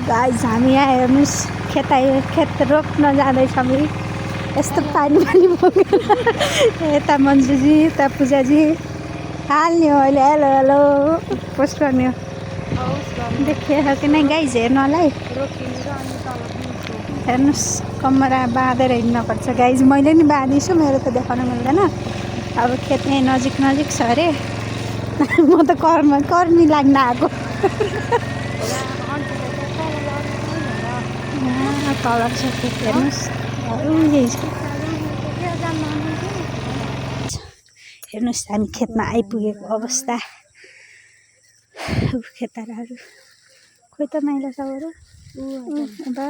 Guys हामी यहाँ हेर्नुहोस् खेत रोप्न जाँदैछौँ। यस्तो पानी बोकेर यता मन्जुजी यता पूजाजी हाल्ने हो अहिले। हेलो हेलो पोस्ट गर्ने हो। देखियो कि नै गाइस हेर्नलाई हेर्नुहोस् कमरा बाँधेर हिँड्नुपर्छ गाइस। मैले नि बाँधिछु, मेरो त देखाउन मिल्दैन। अब खेत यहीँ नजिक नजिक छ अरे। म त कर्मी लाग्न आएको। तल छ खेत हेर्नुहोस्। हेर्नुहोस् हामी खेतमा आइपुगेको अवस्था। खेताराहरू खोइ त माइला सबहरू बा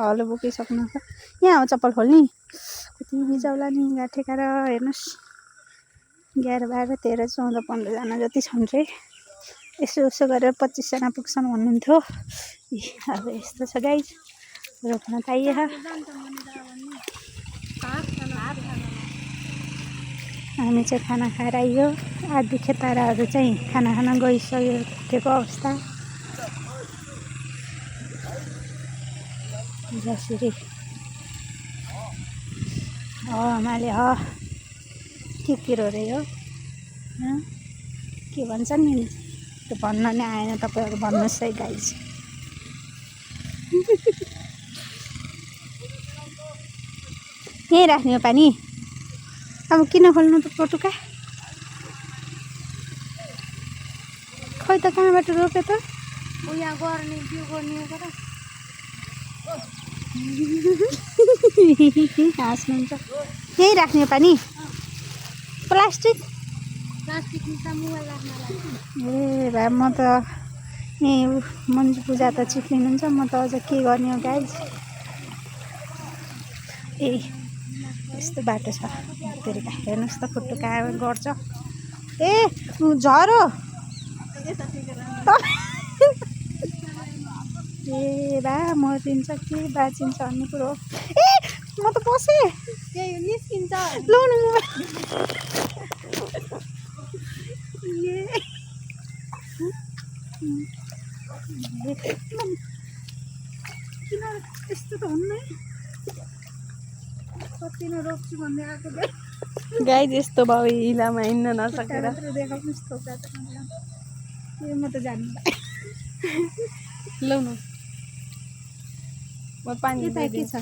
हलो बोकिसक्नु छ। यहाँ हो चप्पल खोल्ने। कति बिजाउला नि गाठेका र हेर्नुहोस् 11, 12, 13, 14, 15जना जति छन् रे। यसो उसो गरेर 25जना पुग्छन् भन्नुहुन्थ्यो। अब यस्तो छ गाइस, रोप्न पाइए। हामी चाहिँ खाना खाएर आइयो। आधी खेताराहरू चाहिँ खाना खान गइसकेको अवस्था। जसरी हमाले के रो रे हो के भन्छ नि, त्यो भन्न नै आएन। तपाईँहरू भन्नुहोस् है गाइस। यहीँ राख्ने हो पानी। अब किन खोल्नु त पटुका। खोइ त कहाँबाट रोप्यो त। यहाँ गर्ने बिउ गर्ने हो तर हाँस्नुहुन्छ। यहीँ राख्ने हो पानी। प्लास्टिक ए भए म त यहीँ मन्जु पूजा त चिप्लिनुहुन्छ, म त अझ के गर्ने हो गाइस। ए यस्तो बाटो छ तेरिका। हेर्नुहोस् त फुटुका गर्छ। ए झरो ए बा मरिन्छ कि बाँचिन्छ भन्ने कुरो हो। ए म त पसेँ निस्किन्छ लौ न। किन यस्तो त हुन्न है। कति न रोप्छु भन्दै आएको गाइस। यस्तो भयो हिलामा हिँड्न नसकेर। देखाउनुहोस् थोका त ए म त जान्दिनँ। लौ न म पानी के छ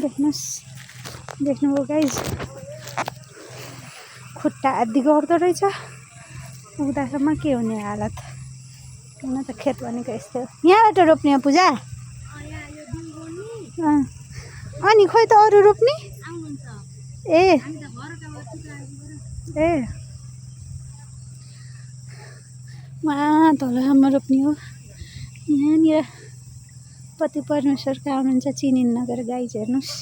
देख्नुहोस्। देख्नुभयो गाइस, खुट्टा आदि गर्दो रहेछ। पुग्दासम्म के हुने हालत। किन त खेत भनेको यस्तो। यहाँबाट रोप्ने हो पूजा। अनि खोइ त अरू रोप्ने। ए ए वहाँ तलमा रोप्ने हो। यहाँनिर पति परमेश्वर कहाँ हुनुहुन्छ चिनिन नगएर गाइस। हेर्नुहोस्